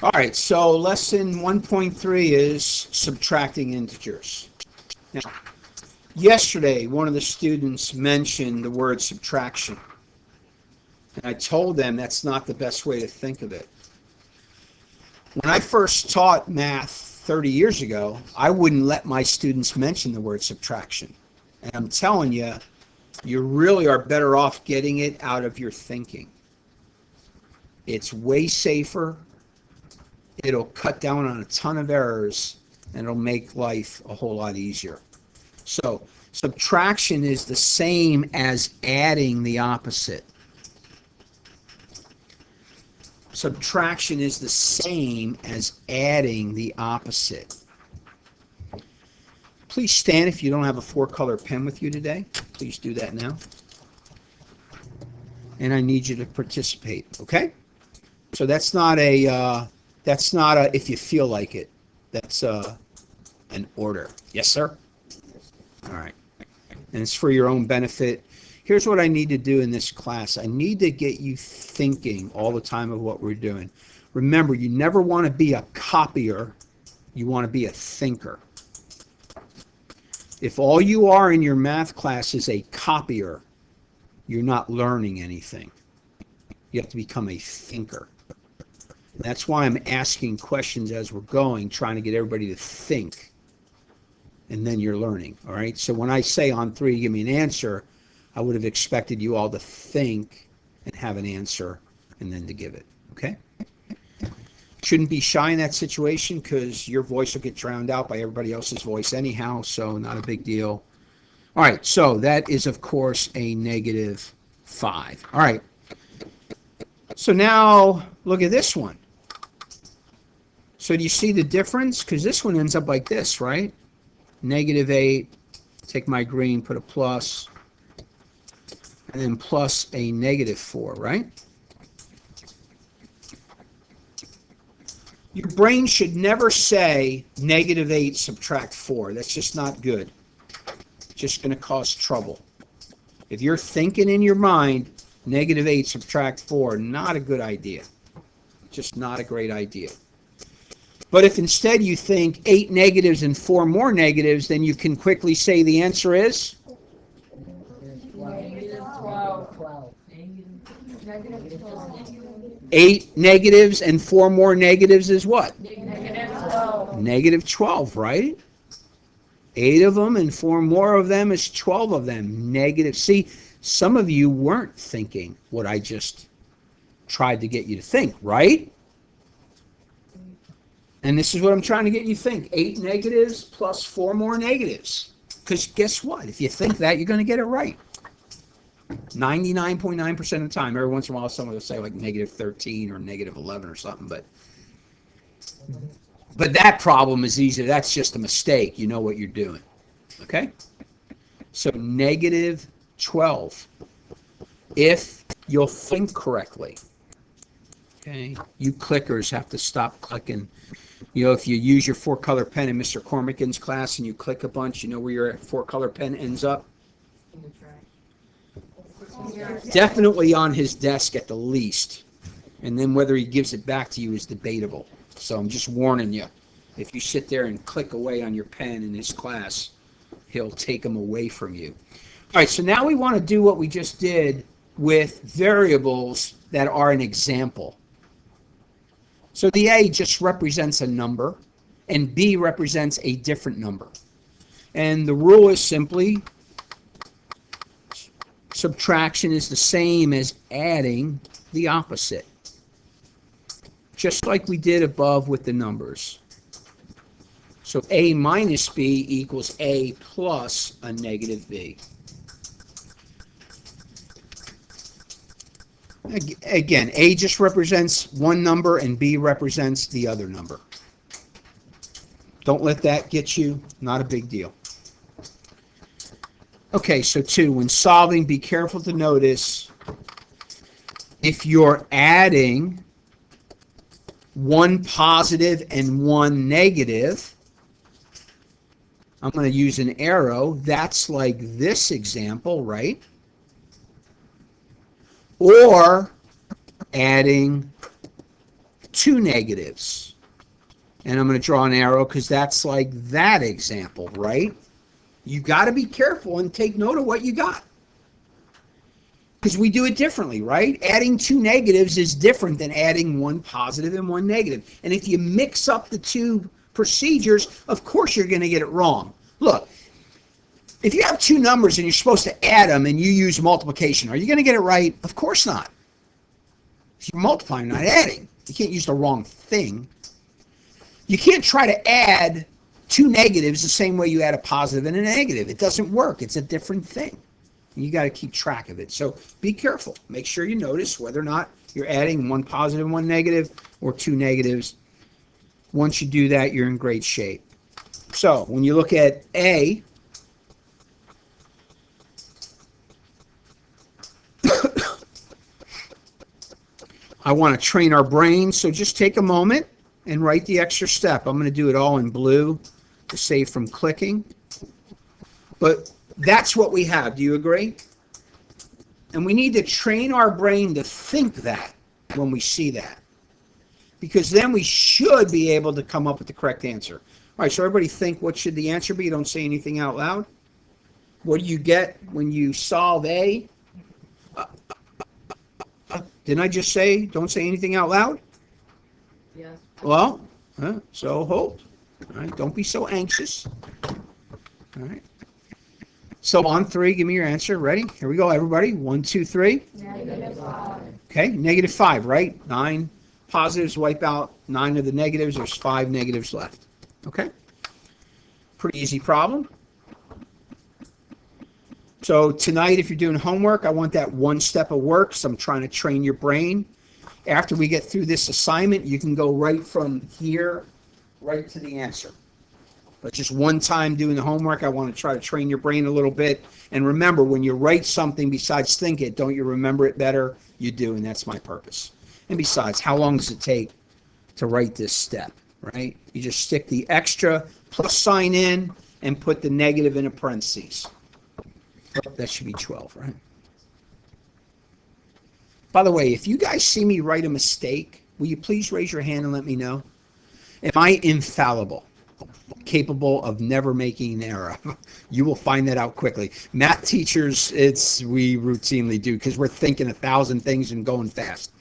All right, so lesson 1.3 is subtracting integers. Now, yesterday, one of the students mentioned the word subtraction. And I told them that's not the best way to think of it. When I first taught math 30 years ago, I wouldn't let my students mention the word subtraction. And I'm telling you, you really are better off getting it out of your thinking. It's way safer. It'll cut down on a ton of errors, and it'll make life a whole lot easier. So, subtraction is the same as adding the opposite. Subtraction is the same as adding the opposite. Please stand if you don't have a four-color pen with you today. Please do that now. And I need you to participate, okay? So that's not a if you feel like it. That's an order. Yes, sir? All right. And it's for your own benefit. Here's what I need to do in this class. I need to get you thinking all the time of what we're doing. Remember, you never want to be a copier. You want to be a thinker. If all you are in your math class is a copier, you're not learning anything. You have to become a thinker. That's why I'm asking questions as we're going, trying to get everybody to think. And then you're learning, all right? So when I say on 3, give me an answer, I would have expected you all to think and have an answer and then to give it, okay? Shouldn't be shy in that situation because your voice will get drowned out by everybody else's voice anyhow, so not a big deal. All right, so that is, of course, a -5. All right. So now look at this one. So do you see the difference? Because this one ends up like this, right? -8, take my green, put a plus, and then plus a -4, right? Your brain should never say -8 subtract 4. That's just not good. It's just going to cause trouble. If you're thinking in your mind, -8 subtract 4, not a good idea. Just not a great idea. But if instead you think 8 negatives and 4 more negatives, then you can quickly say the answer is? 8 negatives and 4 more negatives is what? -12, right? 8 of them and 4 more of them is 12 of them. Negative. See, some of you weren't thinking what I just tried to get you to think, right? And this is what I'm trying to get you to think. 8 negatives plus 4 more negatives. Because guess what? If you think that, you're going to get it right. 99.9% of the time. Every once in a while, someone will say like -13 or -11 or something. But that problem is easy. That's just a mistake. You know what you're doing. Okay? So -12. If you'll think correctly. Okay? You clickers have to stop clicking. You know, if you use your 4-color pen in Mr. Cormican's class and you click a bunch, you know where your 4-color pen ends up? Definitely on his desk at the least. And then whether he gives it back to you is debatable. So I'm just warning you. If you sit there and click away on your pen in his class, he'll take them away from you. All right, so now we want to do what we just did with variables that are an example. So the A just represents a number, and B represents a different number. And the rule is simply subtraction is the same as adding the opposite. Just like we did above with the numbers. So A minus B equals A plus a -B. Again, A just represents one number and B represents the other number. Don't let that get you. Not a big deal. Okay, so 2, when solving, be careful to notice if you're adding one positive and one negative, I'm going to use an arrow. That's like this example, right? Or adding two negatives. And I'm going to draw an arrow because that's like that example, right? You got to be careful and take note of what you got. Because we do it differently, right? Adding two negatives is different than adding one positive and one negative. And if you mix up the two procedures, of course you're going to get it wrong. Look, if you have two numbers and you're supposed to add them and you use multiplication, are you going to get it right? Of course not. You're multiplying, not adding. You can't use the wrong thing. You can't try to add two negatives the same way you add a positive and a negative. It doesn't work. It's a different thing. You got to keep track of it. So be careful. Make sure you notice whether or not you're adding one positive and one negative or two negatives. Once you do that, you're in great shape. So when you look at A, I want to train our brain, so just take a moment and write the extra step. I'm going to do it all in blue to save from clicking. But that's what we have. Do you agree? And we need to train our brain to think that when we see that. Because then we should be able to come up with the correct answer. All right, so everybody think, what should the answer be? Don't say anything out loud. What do you get when you solve A? Didn't I just say, don't say anything out loud? Yes. Well, so hold. All right, don't be so anxious. All right. So on three, give me your answer. Ready? Here we go, everybody. 1, 2, 3. -5. Okay, -5, right? 9 positives wipe out 9 of the negatives. There's 5 negatives left. Okay? Pretty easy problem. So tonight, if you're doing homework, I want that one step of work. So I'm trying to train your brain. After we get through this assignment, you can go right from here, right to the answer. But just one time doing the homework, I want to try to train your brain a little bit. And remember, when you write something besides think it, don't you remember it better? You do, and that's my purpose. And besides, how long does it take to write this step, right? You just stick the extra plus sign in and put the negative in a parentheses. That should be 12, right? By the way, if you guys see me write a mistake, will you please raise your hand and let me know? Am I infallible? Capable of never making an error? You will find that out quickly. Math teachers, we routinely do because we're thinking 1,000 things and going fast.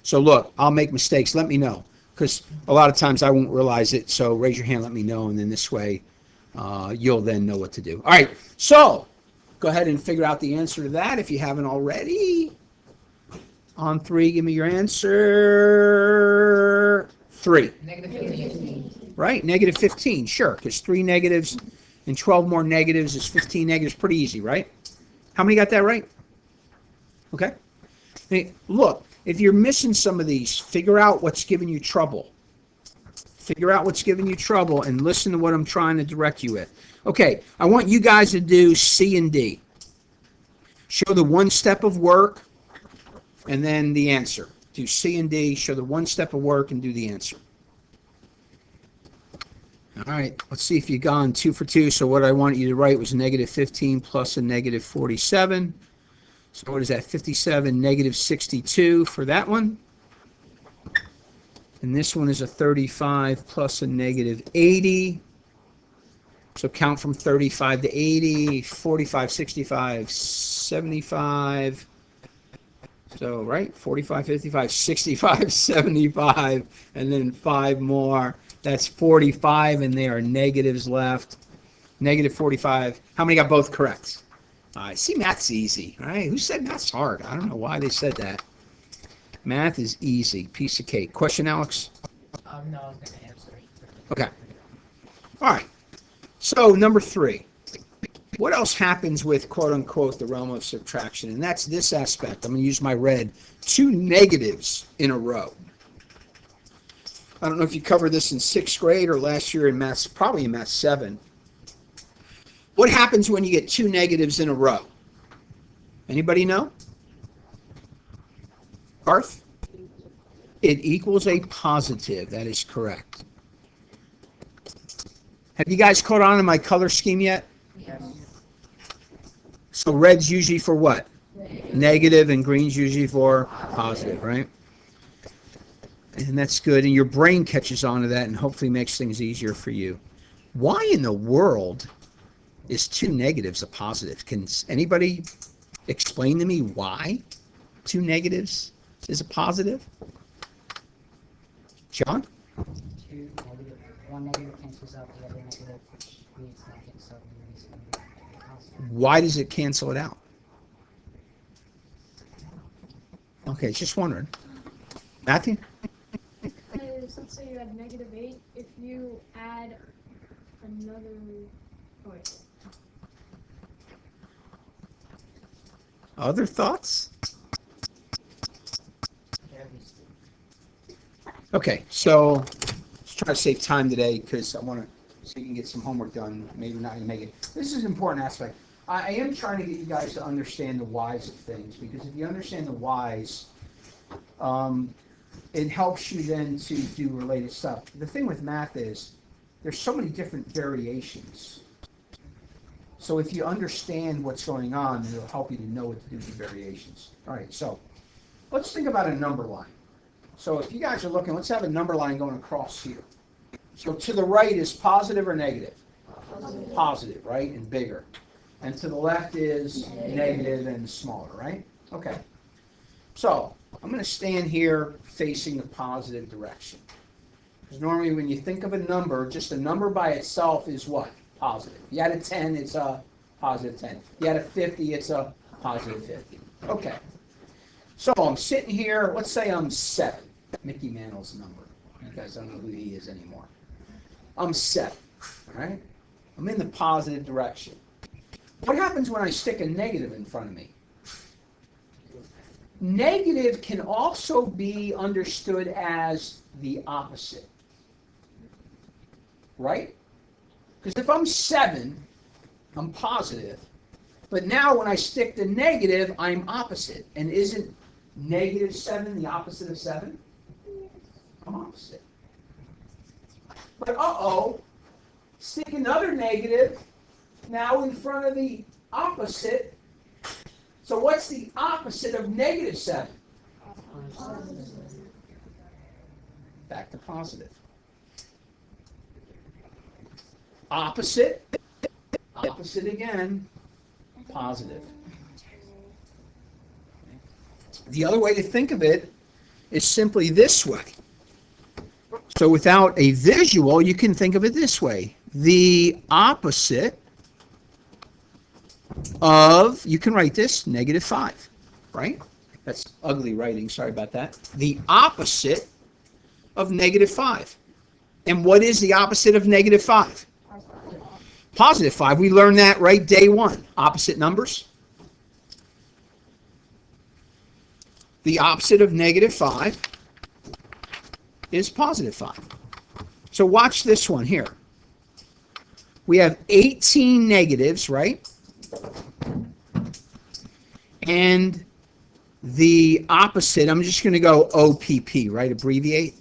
So look, I'll make mistakes. Let me know because a lot of times I won't realize it. So raise your hand, let me know, and then this way you'll then know what to do. All right, so go ahead and figure out the answer to that if you haven't already. On three, give me your answer. 3. -15. Right, -15, sure, because 3 negatives and 12 more negatives is 15 negatives. Pretty easy, right? How many got that right? Okay. Hey, look, if you're missing some of these, figure out what's giving you trouble. Figure out what's giving you trouble and listen to what I'm trying to direct you with. Okay, I want you guys to do C and D. Show the one step of work and then the answer. Do C and D, show the one step of work and do the answer. All right, let's see if you've gone 2 for 2. So what I want you to write was -15 plus a -47. So what is that? 57, -62 for that one. And this one is a 35 plus a -80. So count from 35 to 80, 45, 65, 75. So, right, 45, 55, 65, 75, and then 5 more. That's 45, and there are negatives left. -45. How many got both correct? See, math's easy, right? Who said math's hard? I don't know why they said that. Math is easy. Piece of cake. Question, Alex? No, I was going to answer. Okay. All right. So, number 3. What else happens with, quote-unquote, the realm of subtraction? And that's this aspect. I'm going to use my red. 2 negatives in a row. I don't know if you covered this in 6th grade or last year in math, probably in math 7. What happens when you get 2 negatives in a row? Anybody know? Garth? It equals a positive. That is correct. Have you guys caught on to my color scheme yet? Yes. So red's usually for what? Negative, and green's usually for positive, right? And that's good. And your brain catches on to that and hopefully makes things easier for you. Why in the world is 2 negatives a positive? Can anybody explain to me why 2 negatives is a positive? John? 2 negative, 1 negative cancels out the other negative, which creates negative 7 and makes it positive. Why does it cancel it out? Okay, just wondering. Matthew? Because let's say you had -8, if you add another, oh wait, Other thoughts? Okay, so let's try to save time today because I want to so you can get some homework done. Maybe not going to make it. This is an important aspect. I am trying to get you guys to understand the whys of things, because if you understand the whys, it helps you then to do related stuff. The thing with math is there's so many different variations. So if you understand what's going on, it'll help you to know what to do with the variations. All right, so let's think about a number line. So if you guys are looking, let's have a number line going across here. So to the right is positive or negative? positive. Positive, right, and bigger. And to the left is negative and smaller, right? Okay. So I'm going to stand here facing the positive direction. Because normally when you think of a number, just a number by itself is what? Positive. You add a 10, it's a positive 10. You add a 50, it's a positive 50. Okay. So I'm sitting here, let's say I'm 7. Mickey Mantle's number. You guys don't know who he is anymore. I'm 7, right? I'm in the positive direction. What happens when I stick a negative in front of me? Negative can also be understood as the opposite, right? Because if I'm 7, I'm positive. But now when I stick the negative, I'm opposite. And isn't -7 the opposite of 7? I'm opposite. But uh-oh, stick another negative now in front of the opposite. So what's the opposite of -7? Back to positive. Opposite, opposite again, positive. The other way to think of it is simply this way. So without a visual, you can think of it this way. The opposite of, you can write this, -5, right? That's ugly writing, sorry about that. The opposite of -5. And what is the opposite of -5? +5. We learned that right day one. Opposite numbers. The opposite of -5 is +5. So watch this one here. We have 18 negatives, right? And the opposite, I'm just going to go OPP, right? Abbreviate.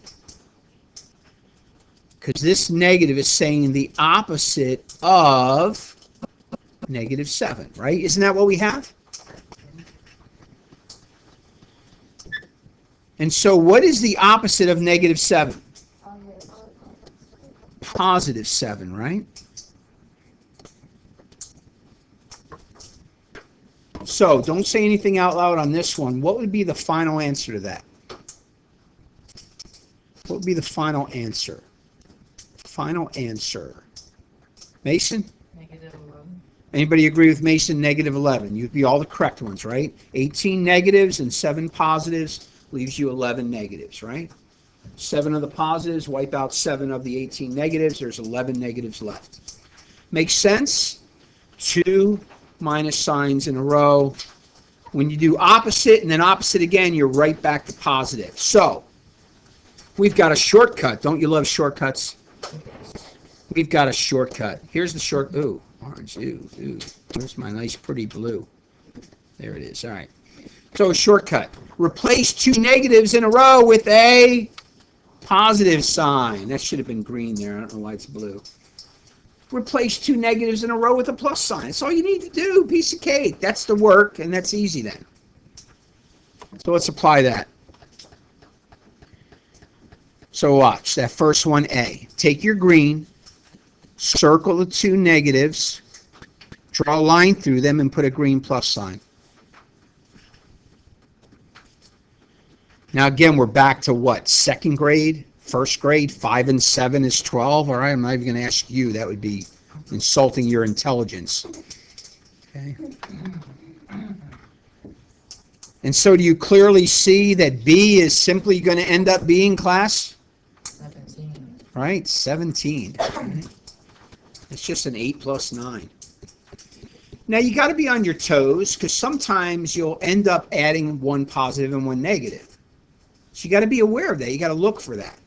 Because this negative is saying the opposite of -7, right? Isn't that what we have? And so what is the opposite of -7? +7, right? So don't say anything out loud on this one. What would be the final answer to that? What would be the final answer? Final answer. Mason? -11. Anybody agree with Mason? -11. You'd be all the correct ones, right? 18 negatives and 7 positives leaves you 11 negatives, right? 7 of the positives wipe out 7 of the 18 negatives. There's 11 negatives left. Makes sense? 2 minus signs in a row. When you do opposite and then opposite again, you're right back to positive. So, we've got a shortcut. Don't you love shortcuts? We've got a shortcut. Here's the short. Ooh, orange. Ooh. Where's my nice pretty blue? There it is. All right. So a shortcut. Replace 2 negatives in a row with a positive sign. That should have been green there. I don't know why it's blue. Replace 2 negatives in a row with a plus sign. That's all you need to do. Piece of cake. That's the work, and that's easy then. So let's apply that. So watch, that first one, A. Take your green, circle the two negatives, draw a line through them, and put a green plus sign. Now again, we're back to what? Second grade? First grade? 5 and 7 is 12? All right, I'm not even going to ask you. That would be insulting your intelligence. Okay. And so do you clearly see that B is simply going to end up being, class? 17. Right, 17. It's just an 8 plus 9. Now you got to be on your toes because sometimes you'll end up adding one positive and one negative. So you got to be aware of that. You got to look for that.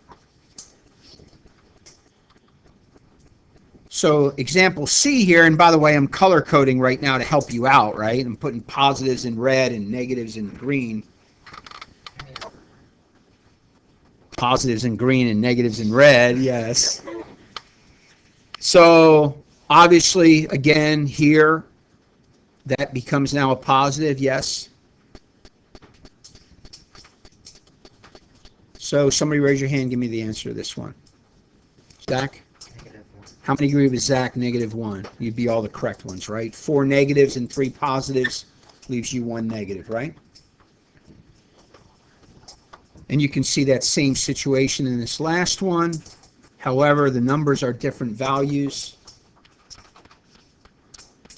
So example C here, and by the way, I'm color coding right now to help you out, right? I'm putting positives in red and negatives in green. Positives in green and negatives in red, yes. So obviously, again, here, that becomes now a positive, yes. So somebody raise your hand, give me the answer to this one. Zach? How many agree with Zach? -1. You'd be all the correct ones, right? 4 negatives and 3 positives leaves you 1 negative, right? And you can see that same situation in this last one. However, the numbers are different values.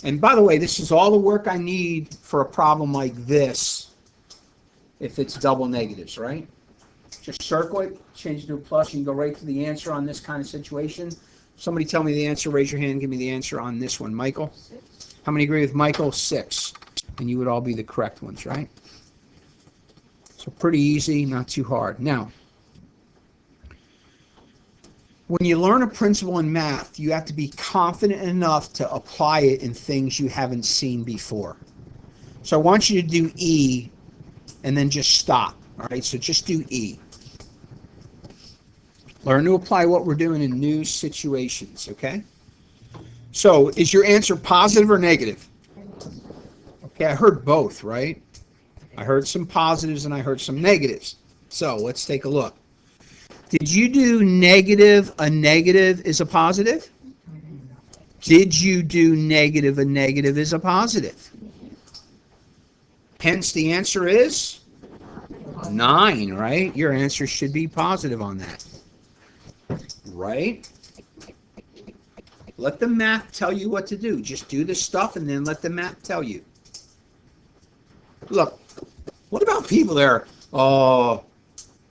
And by the way, this is all the work I need for a problem like this if it's double negatives, right? Just circle it, change it to a plus, you can go right to the answer on this kind of situation. Somebody tell me the answer, raise your hand, give me the answer on this one. Michael? How many agree with Michael? 6. And you would all be the correct ones, right? So pretty easy, not too hard. Now, when you learn a principle in math, you have to be confident enough to apply it in things you haven't seen before. So I want you to do E and then just stop. All right, so just do E. Learn to apply what we're doing in new situations, okay? So is your answer positive or negative? Okay, I heard both, right? I heard some positives and I heard some negatives. So let's take a look. Did you do negative, a negative is a positive? Did you do negative, a negative is a positive? Hence the answer is 9, right? Your answer should be positive on that. Right? Let the math tell you what to do. Just do the stuff and then let the math tell you. Look, what about people there?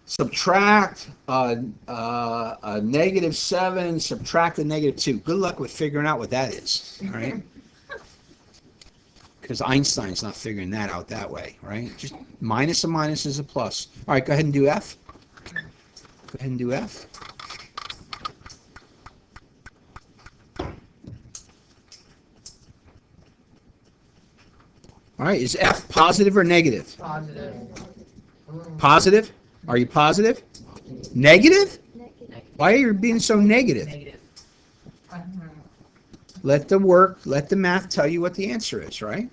Subtract a -7, subtract a -2. Good luck with figuring out what that is, all right? Because Einstein's not figuring that out that way, right? Just minus a minus is a plus. All right, go ahead and do F. Go ahead and do F. All right, is F positive or negative? Positive. Positive? Are you positive? Negative? Negative. Why are you being so negative? Negative. Let the math tell you what the answer is, right?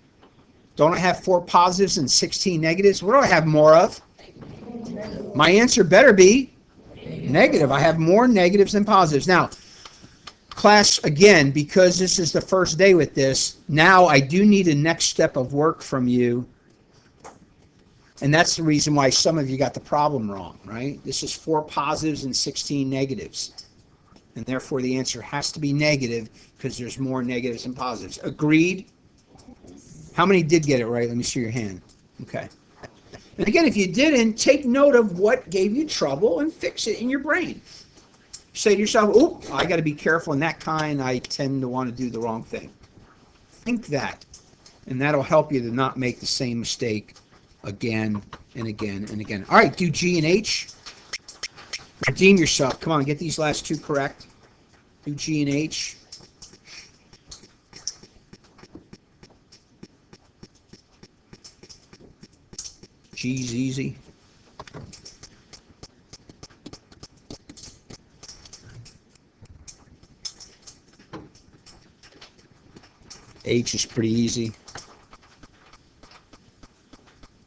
Don't I have 4 positives and 16 negatives? What do I have more of? My answer better be negative. I have more negatives than positives. Now, class, again, because this is the first day with this, now I do need a next step of work from you. And that's the reason why some of you got the problem wrong, right? This is 4 positives and 16 negatives. And therefore the answer has to be negative because there's more negatives than positives. Agreed? How many did get it right? Let me see your hand. Okay. And again, if you didn't, take note of what gave you trouble and fix it in your brain. Say to yourself, oh, I got to be careful in that kind. I tend to want to do the wrong thing. Think that. And that'll help you to not make the same mistake again and again and again. All right, do G and H. Redeem yourself. Come on, get these last 2 correct. Do G and H. G's easy. H is pretty easy.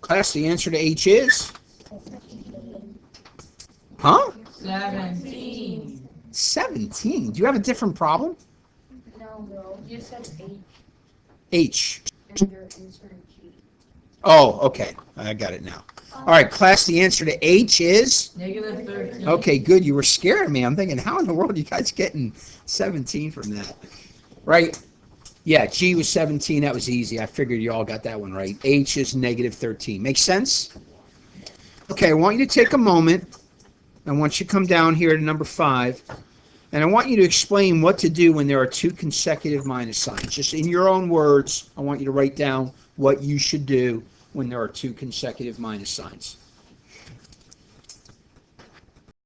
Class, the answer to H is? Huh? 7. 17. 17? Do you have a different problem? No, you said 8 H. and your answer G. Oh, okay. I got it now. All right, class, the answer to H is? Negative 13. Okay, good. You were scaring me. I'm thinking, how in the world are you guys getting 17 from that? Right? Yeah, G was 17. That was easy. I figured you all got that one right. H is negative 13. Makes sense? Okay, I want you to take a moment. I want you to come down here to number 5. And I want you to explain what to do when there are two consecutive minus signs. Just in your own words, I want you to write down what you should do when there are two consecutive minus signs.